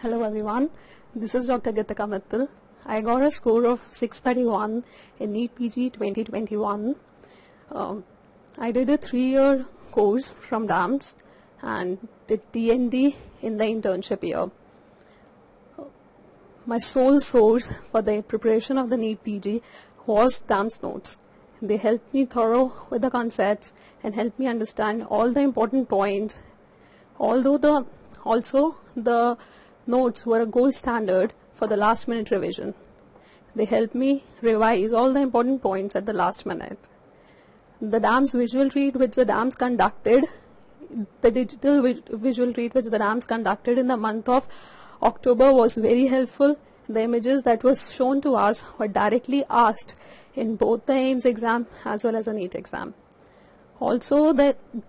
Hello everyone, this is Dr. Gitika Mittal. I got a score of 631 in NEET PG 2021. I did a 3-year course from DAMS and did TND in the internship year. My sole source for the preparation of the NEET PG was DAMS notes. They helped me thorough with the concepts and helped me understand all the important points. Although also the notes were a gold standard for the last minute revision. They helped me revise all the important points at the last minute. The DAMS visual read which the DAMS conducted, the digital visual read which the DAMS conducted in the month of October was very helpful. The images that were shown to us were directly asked in both the AIIMS exam as well as the NEET exam. Also,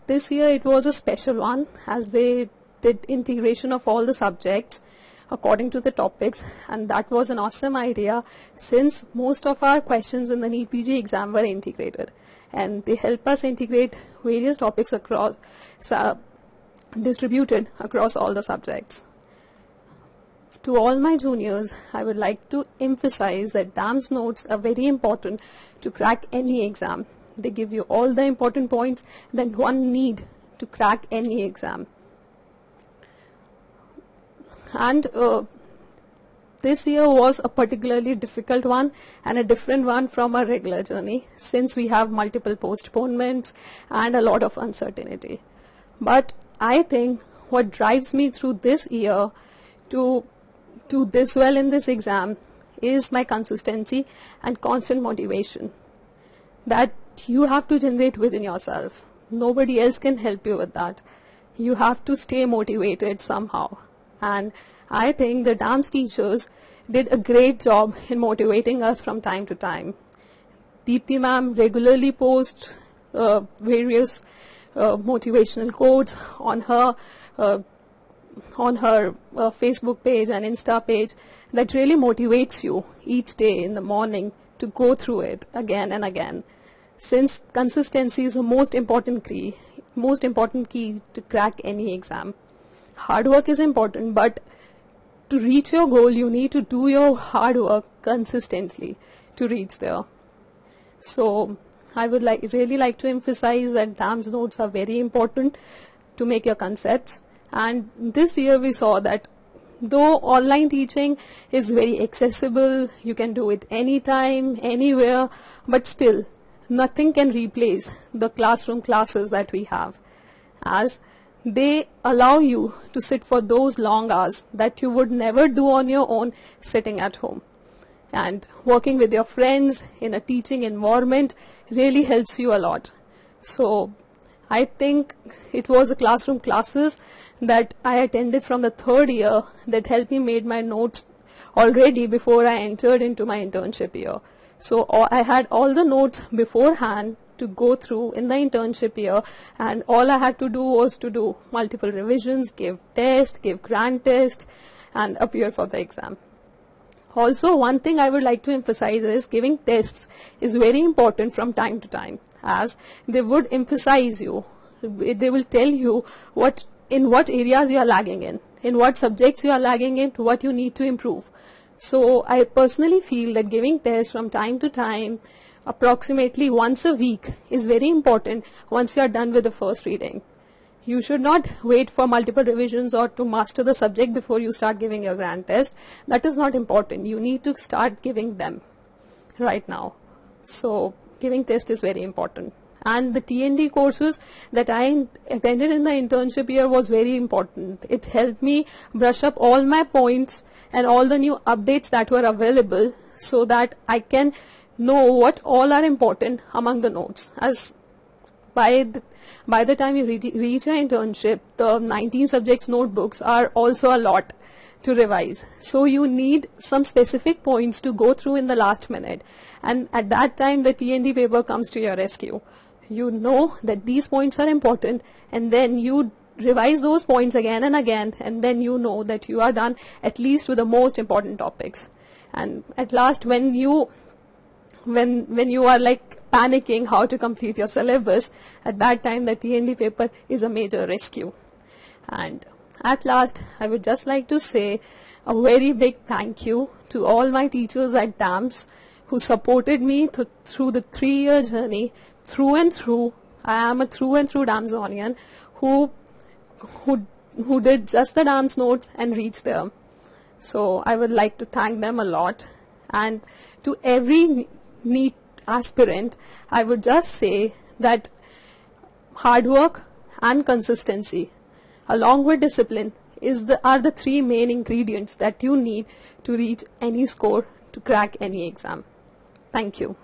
this year it was a special one as they did integration of all the subjects according to the topics, and that was an awesome idea since most of our questions in the NEET PG exam were integrated, and they help us integrate various topics across distributed across all the subjects. To all my juniors, I would like to emphasize that DAMS notes are very important to crack any exam. They give you all the important points that one need to crack any exam. And this year was a particularly difficult one and a different one from our regular journey since we have multiple postponements and a lot of uncertainty. But I think what drives me through this year to do this well in this exam is my consistency and constant motivation that you have to generate within yourself. Nobody else can help you with that. You have to stay motivated somehow. And I think the DAMS teachers did a great job in motivating us from time to time. Deepti ma'am regularly posts various motivational quotes on her Facebook page and Insta page that really motivates you each day in the morning to go through it again and again. Since consistency is the most important key to crack any exam. Hard work is important, but to reach your goal, you need to do your hard work consistently to reach there. So I would really like to emphasize that DAMS notes are very important to make your concepts. And this year we saw that though online teaching is very accessible, you can do it anytime, anywhere, but still nothing can replace the classroom classes that we have, as they allow you to sit for those long hours that you would never do on your own sitting at home. And working with your friends in a teaching environment really helps you a lot. So I think it was the classroom classes that I attended from the 3rd year that helped me make my notes already before I entered into my internship year. So I had all the notes beforehand to go through in the internship year, and all I had to do was to do multiple revisions, give tests, give grand test, and appear for the exam. Also, one thing I would like to emphasize is giving tests is very important from time to time, as they would emphasize you. They will tell you in what areas you are lagging in what subjects you are lagging in, what you need to improve. So I personally feel that giving tests from time to time, approximately once a week, is very important once you are done with the first reading. You should not wait for multiple revisions or to master the subject before you start giving your grand test. That is not important. You need to start giving them right now. So giving test is very important. And the TND courses that I attended in the internship year was very important. It helped me brush up all my points and all the new updates that were available so that I can know what all are important among the notes. As by the time you reach your internship, the 19 subjects notebooks are also a lot to revise. So you need some specific points to go through in the last minute. And at that time, the TND paper comes to your rescue. You know that these points are important, and then you revise those points again and again, and then you know that you are done at least with the most important topics. And at last, when you are like panicking how to complete your syllabus, at that time the TND paper is a major rescue. And At last, I would just like to say a very big thank you to all my teachers at DAMS who supported me through the 3-year journey, through and through. I am a through and through Damsonian who did just the DAMS notes and reached there. So I would like to thank them a lot. And to every NEET aspirant, I would just say that hard work and consistency along with discipline are the 3 main ingredients that you need to reach any score to crack any exam. Thank you.